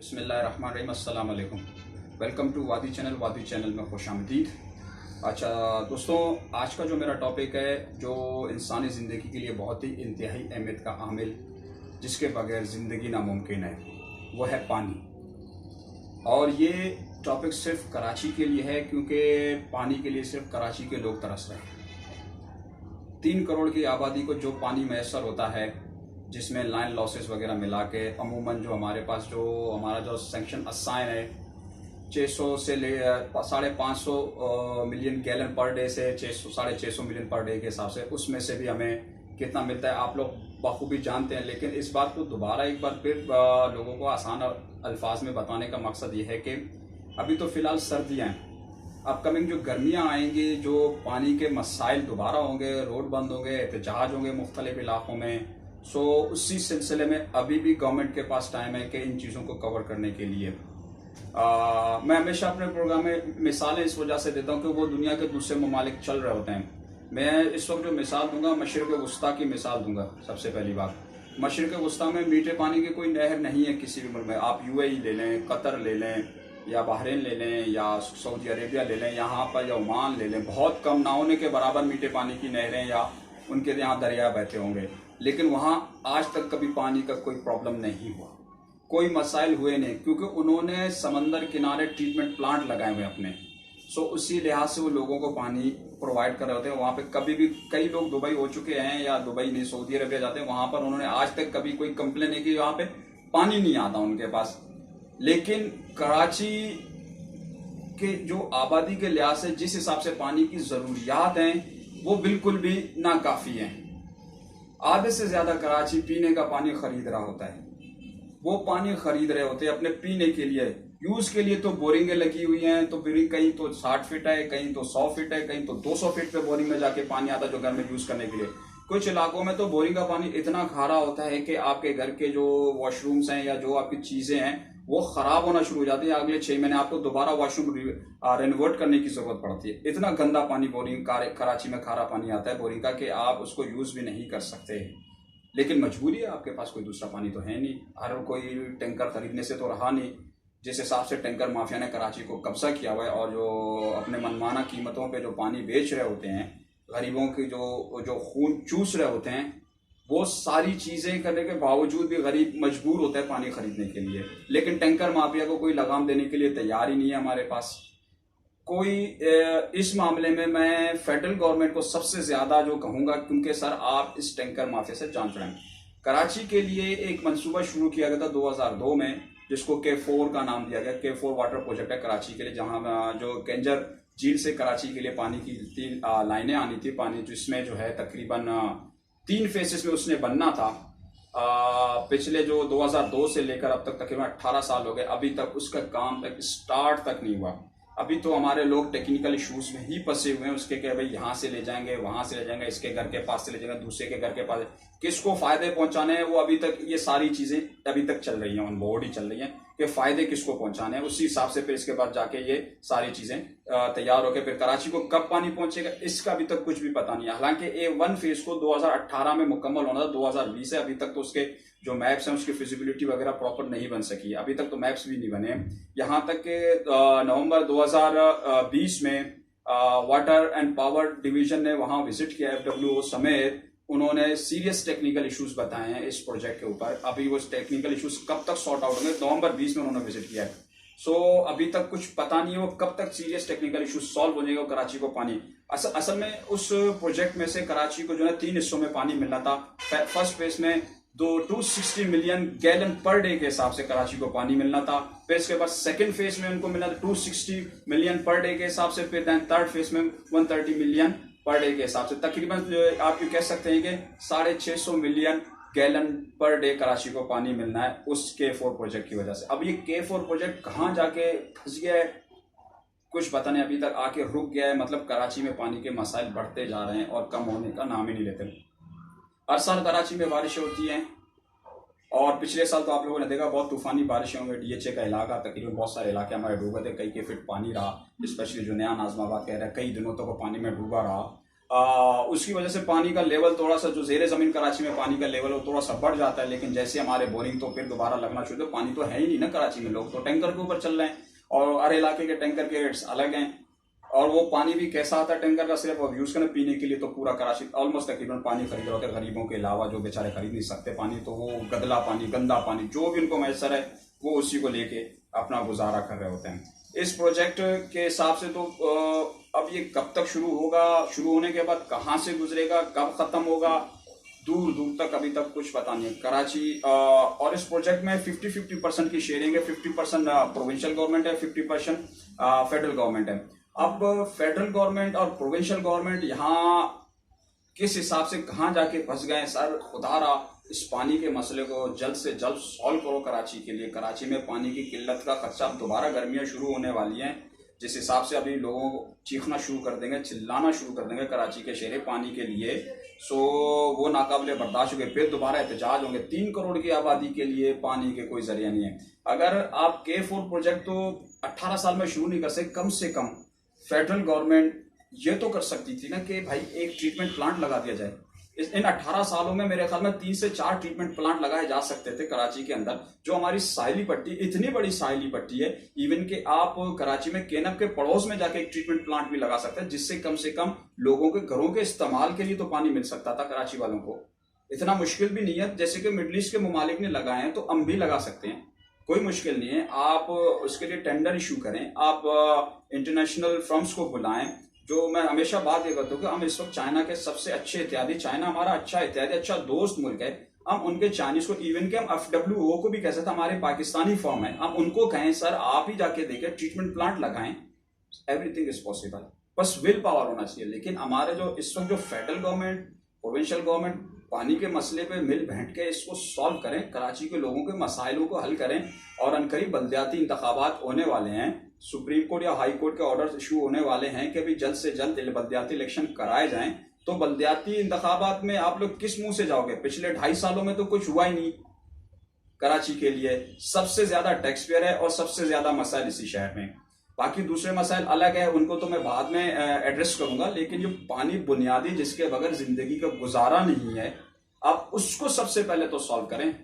बिस्मिल्लाहिर्रहमानिर्रहीम, अस्सलाम वालेकुम। वेलकम टू वादी चैनल में खुशामदीद। अच्छा दोस्तों, आज का जो मेरा टॉपिक है जो इंसानी ज़िंदगी के लिए बहुत ही इंतहाई अहमियत का आमिल, जिसके बगैर ज़िंदगी नामुमकिन है, वो है पानी। और ये टॉपिक सिर्फ कराची के लिए है क्योंकि पानी के लिए सिर्फ कराची के लोग तरस रहे हैं। 3 करोड़ की आबादी को जो पानी मैसर होता है, जिसमें लाइन लॉसेस वगैरह मिला के अमूमन जो हमारे पास जो हमारा जो सेंक्शन असाइन है 600 से ले 550 मिलियन गैलन पर डे से 600 मिलियन पर डे के हिसाब से, उसमें से भी हमें कितना मिलता है आप लोग बखूबी जानते हैं। लेकिन इस बात को दोबारा एक बार फिर लोगों को आसान अल्फाज में बताने का मकसद ये है कि अभी तो फ़िलहाल सर्दियाँ हैं, अपकमिंग जो गर्मियाँ आएंगी, जो पानी के मसाइल दोबारा होंगे, रोड बंद होंगे, एहतजाज होंगे मुख्तलिफ इलाकों में। सो उसी सिलसिले में अभी भी गवर्नमेंट के पास टाइम है कि इन चीज़ों को कवर करने के लिए मैं हमेशा अपने प्रोग्राम में मिसालें इस वजह से देता हूँ कि वो दुनिया के दूसरे ममालिक चल रहे होते हैं। मैं इस वक्त जो मिसाल दूंगा मशरिक़ वस्ता की मिसाल दूंगा। सबसे पहली बात, मशरिक़ वस्ता में मीठे पानी की कोई नहर नहीं है किसी भी मुल्क में। आप यूएई ले लें, कतर ले लें, या बहरीन ले लें, या सऊदी अरेबिया ले लें, यहाँ पर या ओमान ले लें, बहुत कम ना होने के बराबर मीठे पानी की नहरें या उनके यहाँ दरिया बहते होंगे। लेकिन वहाँ आज तक कभी पानी का कोई प्रॉब्लम नहीं हुआ, कोई मसाइल हुए नहीं, क्योंकि उन्होंने समंदर किनारे ट्रीटमेंट प्लांट लगाए हुए अपने। सो उसी लिहाज से वो लोगों को पानी प्रोवाइड कर रहे होते हैं। वहाँ पे कभी भी कई लोग दुबई हो चुके हैं या दुबई नहीं सऊदी अरबिया जाते हैं, वहाँ पर उन्होंने आज तक कभी कोई कंप्लेन नहीं की वहाँ पे पानी नहीं आता उनके पास। लेकिन कराची के जो आबादी के लिहाज से जिस हिसाब से पानी की ज़रूरियात हैं वो बिल्कुल भी नाकाफ़ी हैं। आधे से ज्यादा कराची पीने का पानी खरीद रहा होता है। वो पानी खरीद रहे होते हैं अपने पीने के लिए, यूज के लिए तो बोरिंगें लगी हुई हैं, तो कहीं तो 60 फीट है, कहीं तो 100 फीट है, कहीं तो 200 फीट पे बोरिंग में जाके पानी आता है जो घर में यूज करने के लिए। कुछ इलाकों में तो बोरिंग का पानी इतना खारा होता है कि आपके घर के जो वॉशरूम्स हैं या जो आपकी चीजें हैं वो खराब होना शुरू हो जाती है। अगले 6 महीने आपको दोबारा वॉशरूम रेनोवेट करने की जरूरत पड़ती है। इतना गंदा पानी बोरिंग कराची में खारा पानी आता है बोरिंग का कि आप उसको यूज भी नहीं कर सकते। लेकिन मजबूरी है, आपके पास कोई दूसरा पानी तो है नहीं। हर कोई टैंकर खरीदने से तो रहा नहीं। जिस हिसाब से टैंकर माफिया ने कराची को कब्जा किया हुआ है और जो अपने मनमाना कीमतों पे जो पानी बेच रहे होते हैं, गरीबों की जो खून चूस रहे होते हैं, वो सारी चीजें करने के बावजूद भी गरीब मजबूर होता है पानी खरीदने के लिए। लेकिन टैंकर माफिया को कोई लगाम देने के लिए तैयार ही नहीं है हमारे पास कोई। इस मामले में मैं फेडरल गवर्नमेंट को सबसे ज्यादा जो कहूंगा, क्योंकि सर आप इस टैंकर माफिया से जान छुड़ाएं। कराची के लिए एक मंसूबा शुरू किया गया था 2002 में, जिसको K4 का नाम दिया गया। K4 वाटर प्रोजेक्ट है कराची के लिए, जहां जो केंजर झील से कराची के लिए पानी की 3 लाइनें आनी थी पानी, जिसमें जो है तकरीबन 3 फेसेस में उसने बनना था। पिछले जो 2002 से लेकर अब तक तकरीबन 18 साल हो गए, अभी तक उसका काम तक स्टार्ट तक नहीं हुआ। अभी तो हमारे लोग टेक्निकल इश्यूज में ही फंसे हुए हैं उसके, कि भाई यहाँ से ले जाएंगे, वहां से ले जाएंगे, इसके घर के पास से ले जाएंगे, दूसरे के घर के पास, किसको फायदे पहुंचाने हैं वो अभी तक, ये सारी चीजें अभी तक चल रही हैं, ऑन बोर्ड ही चल रही हैं कि फायदे किसको पहुंचाने हैं। उसी हिसाब से फिर इसके बाद जाके ये सारी चीजें तैयार होकर फिर कराची को कब पानी पहुंचेगा इसका अभी तक कुछ भी पता नहीं है। हालांकि A1 फेज को 2018 में मुकम्मल होना था, 2020 है, अभी तक तो उसके जो मैप्स हैं उसकी फिजिबिलिटी वगैरह प्रॉपर नहीं बन सकी, अभी तक तो मैप्स भी नहीं बने। यहाँ तक कि नवंबर 2020 में वाटर एंड पावर डिवीजन ने वहां विजिट किया, FWO समेत। उन्होंने सीरियस टेक्निकल इश्यूज बताए हैं इस प्रोजेक्ट के ऊपर। अभी वो टेक्निकल इश्यूज कब तक सॉर्ट आउट होंगे, नवंबर 20 में उन्होंने विजिट किया है। सो अभी तक कुछ पता नहीं है वो कब तक सीरियस टेक्निकल इश्यूज सॉल्व हो जाएगा कराची को पानी। असल में उस प्रोजेक्ट में से कराची को जो है 3 हिस्सों में पानी मिलना था। फर्स्ट फेज में 260 मिलियन गैलन पर डे के हिसाब से कराची को पानी मिलना था। फिर इसके बाद सेकंड फेज में उनको मिलना था 260 मिलियन पर डे के हिसाब से। फिर थर्ड फेज में 130 मिलियन पर डे के हिसाब से, तकरीबन आप ये कह सकते हैं कि 650 million gallon per day Karachi को पानी मिलना है उस K4 प्रोजेक्ट की वजह से। अब ये K4 प्रोजेक्ट कहाँ जाके फंस गया है कुछ पता नहीं, अभी तक आके रुक गया है। मतलब कराची में पानी के मसाइल बढ़ते जा रहे हैं और कम होने का नाम ही नहीं लेते। हर साल कराची में बारिशें होती हैं और पिछले साल तो आप लोगों ने देखा बहुत तूफानी बारिशें होंगी। DHA का इलाका तकरीबन बहुत सारे इलाके हमारे डूबे थे, कई के फिट पानी रहा। स्पेशली जो नया नाजमाबाद कह रहा है कई दिनों तक वो पानी में डूबा रहा। उसकी वजह से पानी का लेवल थोड़ा सा, जो जेर जमीन कराची में पानी का लेवल वो थोड़ा सा बढ़ जाता है। लेकिन जैसे हमारे बोरिंग तो फिर दोबारा लगना शुरू, तो पानी तो है ही नहीं ना कराची में, लोग तो टैंकर के ऊपर चल रहे हैं और हर इलाके के टैंकर के रेट्स अलग हैं। और वो पानी भी कैसा आता है टैंकर का, सिर्फ अब यूज करना पीने के लिए, तो पूरा कराची ऑलमोस्ट तकरीबन पानी खरीद रहे होते हैं गरीबों के अलावा, जो बेचारे खरीद नहीं सकते पानी, तो वो गदला पानी, गंदा पानी, जो भी उनको मैसर है वो उसी को लेके अपना गुजारा कर रहे होते हैं। इस प्रोजेक्ट के हिसाब से तो अब ये कब तक शुरू होगा, शुरू होने के बाद कहाँ से गुजरेगा, कब खत्म होगा, दूर दूर तक अभी तक कुछ पता नहीं है कराची। और इस प्रोजेक्ट में 50-50% की शेयरिंग है, 50% प्रोविंशियल गवर्नमेंट है, 50% फेडरल गवर्नमेंट है। अब फेडरल गवर्नमेंट और प्रोविंशियल गवर्नमेंट यहाँ किस हिसाब से कहाँ जाके फंस गए। सर खुदारा इस पानी के मसले को जल्द से जल्द सॉल्व करो कराची के लिए। कराची में पानी की किल्लत का खर्चा, अब दोबारा गर्मियां शुरू होने वाली हैं, जिस हिसाब से अभी लोगों को चीखना शुरू कर देंगे, चिल्लाना शुरू कर देंगे कराची के शहरे पानी के लिए, सो वो नाकाबिले बर्दाश्त हो गए, फिर दोबारा एहतजाज होंगे। 3 करोड़ की आबादी के लिए पानी के कोई जरिया नहीं है। अगर आप K4 प्रोजेक्ट तो 18 साल में शुरू नहीं कर सकते, कम से कम फेडरल गवर्नमेंट ये तो कर सकती थी ना कि भाई एक ट्रीटमेंट प्लांट लगा दिया जाए। इन 18 सालों में मेरे ख्याल में 3 से 4 ट्रीटमेंट प्लांट लगाए जा सकते थे कराची के अंदर। जो हमारी साहिली पट्टी, इतनी बड़ी साहिली पट्टी है, इवन कि आप कराची में केनब के पड़ोस में जाके एक ट्रीटमेंट प्लांट भी लगा सकते हैं, जिससे कम से कम लोगों के घरों के इस्तेमाल के लिए तो पानी मिल सकता था कराची वालों को। इतना मुश्किल भी नहीं है, जैसे कि मिडल ईस्ट के ममालिक ने लगाए हैं तो हम भी लगा सकते हैं, कोई मुश्किल नहीं है। आप उसके लिए टेंडर इशू करें, आप इंटरनेशनल फर्म्स को बुलाएं। जो मैं हमेशा बात ये करता हूँ कि हम इस वक्त चाइना के सबसे अच्छे इत्यादि, चाइना हमारा अच्छा इत्यादि अच्छा दोस्त मुल्क है, हम उनके चाइनीज को, इवन के हम FWO को भी कह सकते हैं, हमारे पाकिस्तानी फर्म है, हम उनको कहें सर आप ही जाके देखें, ट्रीटमेंट प्लांट लगाएं, एवरीथिंग इज पॉसिबल, बस विल पावर होना चाहिए। लेकिन हमारे जो इस वक्त जो फेडरल गवर्नमेंट, प्रोविंशियल गवर्नमेंट पानी के मसले पे मिल बैठ के इसको सॉल्व करें, कराची के लोगों के मसाइलों को हल करें। और अनकरीब बल्दियाती इंतखाबात होने वाले हैं, सुप्रीम कोर्ट या हाई कोर्ट के ऑर्डर इशू होने वाले हैं कि भी जल्द से जल्द बल्दियाती इलेक्शन कराए जाएं। तो बल्दियाती इंतखाबात में आप लोग किस मुंह से जाओगे? पिछले 2.5 सालों में तो कुछ हुआ ही नहीं कराची के लिए। सबसे ज्यादा टैक्स पेयर है और सबसे ज्यादा मसाइल इसी शहर में। बाकी दूसरे मसाइल अलग है, उनको तो मैं बाद में एड्रेस करूंगा, लेकिन जो पानी बुनियादी जिसके बगैर जिंदगी का गुजारा नहीं है, आप उसको सबसे पहले तो सॉल्व करें।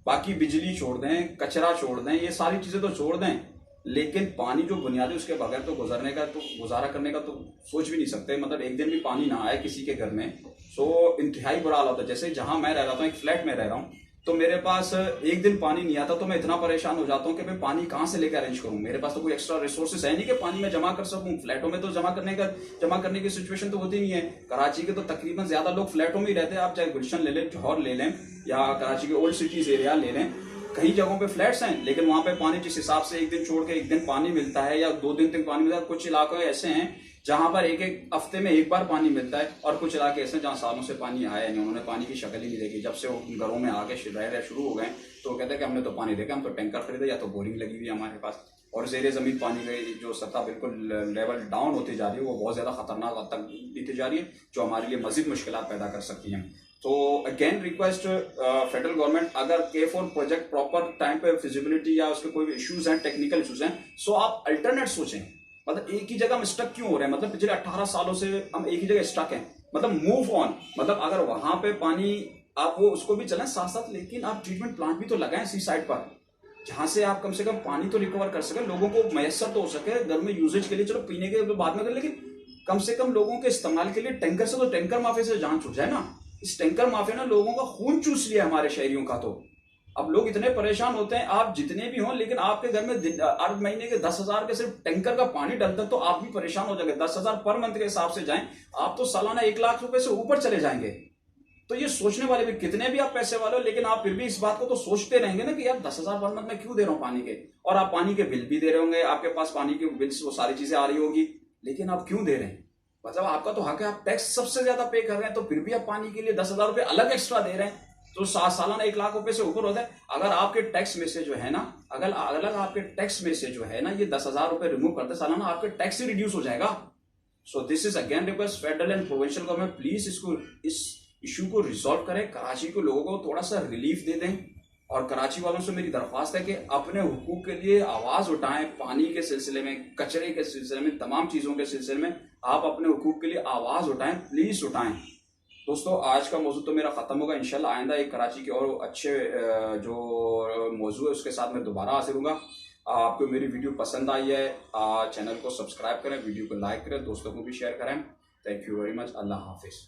बाकी बिजली छोड़ दें, कचरा छोड़ दें, ये सारी चीजें तो छोड़ दें, लेकिन पानी जो बुनियादी उसके बगैर तो गुजरने का, तो गुजारा करने का तो सोच भी नहीं सकते। मतलब एक दिन भी पानी ना आए किसी के घर में तो इंतहाई बुरा हाल होता है। जैसे जहां मैं रह रहा था, एक फ्लैट में रह रहा हूँ, तो मेरे पास एक दिन पानी नहीं आता तो मैं इतना परेशान हो जाता हूँ कि मैं पानी कहाँ से लेकर अरेंज करूँ। मेरे पास तो कोई एक्स्ट्रा रिसोर्सेस है नहीं कि पानी में जमा कर सकूँ। फ्लैटों में तो जमा करने की सिचुएशन तो होती नहीं है। कराची के तो तकरीबन ज्यादा लोग फ्लैटों में ही रहते हैं। आप चाहे गुलशन ले लें, जौहर ले लें, या कराची के ओल्ड सिटीज एरिया ले लें, कई जगहों पे फ्लैट्स हैं, लेकिन वहां पे पानी जिस हिसाब से एक दिन छोड़ के एक दिन पानी मिलता है या 2 दिन तक पानी मिलता है। कुछ इलाके ऐसे हैं जहां पर एक हफ्ते में एक बार पानी मिलता है, और कुछ इलाके ऐसे जहां सालों से पानी आया नहीं, उन्होंने पानी की शक्ल ही नहीं देखी। जब से वो घरों में आके रह शुरू हो गए तो वो कहते हैं कि हमने तो पानी देखा, हम तो टैंकर खरीदे या तो बोरिंग लगी हुई है हमारे पास। और जेर जमीन पानी की जो सतह बिल्कुल लेवल डाउन होती जा रही है, वो बहुत ज्यादा खतरनाक हद तक बीती जा रही है, जो हमारे लिए मजीद मुश्किल पैदा कर सकती हैं। तो अगेन रिक्वेस्ट फेडरल गवर्नमेंट, अगर K4 प्रोजेक्ट प्रॉपर टाइम पे फिजिबिलिटी या उसके कोई इश्यूज हैं, टेक्निकल इश्यूज हैं, सो आप अल्टरनेट सोचें। मतलब एक ही जगह हम स्टक क्यों हो रहे हैं? मतलब पिछले 18 सालों से हम एक ही जगह स्टक हैं। मतलब मूव ऑन, मतलब अगर वहां पे पानी आप वो उसको भी चलें साथ साथ, लेकिन आप ट्रीटमेंट प्लांट भी तो लगाएं सी साइड पर, जहां से आप कम से कम पानी तो रिकवर कर सके, लोगों को मैसर तो हो सके घर में यूजेज के लिए। चलो पीने के बाद में कर, लेकिन कम से कम लोगों के इस्तेमाल के लिए टैंकर से, तो टैंकर माफिया से जान छूट जाए ना। इस टैंकर माफिया ने लोगों का खून चूस लिया हमारे शहरियों का। तो अब लोग इतने परेशान होते हैं, आप जितने भी हों, लेकिन आपके घर में हर महीने के 10,000 के सिर्फ टैंकर का पानी डलता है, तो आप भी परेशान हो जाएंगे। 10,000 पर मंथ के हिसाब से जाएं, आप तो सालाना 1 लाख रुपए से ऊपर चले जाएंगे। तो ये सोचने वाले भी, कितने भी आप पैसे वाले हो, लेकिन आप फिर भी इस बात को तो सोचते रहेंगे ना कि यार 10,000 पर मंथ में क्यों दे रहा हूं पानी के। और आप पानी के बिल भी दे रहे होंगे, आपके पास पानी के बिल्स वो सारी चीजें आ रही होगी, लेकिन आप क्यों दे रहे हैं? मतलब आपका तो हक है, आप टैक्स सबसे ज्यादा पे कर रहे हैं, तो फिर भी आप पानी के लिए 10,000 रुपए अलग एक्स्ट्रा दे रहे हैं, तो सालाना 1 लाख रुपए से ऊपर होता है। अगर आपके टैक्स में से जो है ना, अगर आपके टैक्स में से जो है ना ये 10,000 रुपए रिमूव करते सालाना, आपके टैक्स ही रिड्यूस हो जाएगा। So this is again request federal and provincial government, please इस इशू को रिजॉल्व करें, कराची के लोगों को थोड़ा सा रिलीफ दे दें। और कराची वालों से मेरी दरख्वास्त है कि अपने हुकूक के लिए आवाज़ उठाएं। पानी के सिलसिले में, कचरे के सिलसिले में, तमाम चीज़ों के सिलसिले में आप अपने हुकूक के लिए आवाज़ उठाएं, प्लीज़ उठाएं। दोस्तों, आज का मौजू तो मेरा ख़त्म होगा। इंशाल्लाह आइंदा एक कराची के और अच्छे जो मौजू है उसके साथ मैं दोबारा हाजिर होऊंगा। आपको मेरी वीडियो पसंद आई है, चैनल को सब्सक्राइब करें, वीडियो को लाइक करें, दोस्तों को भी शेयर करें। Thank you very much. अल्लाह हाफिज़।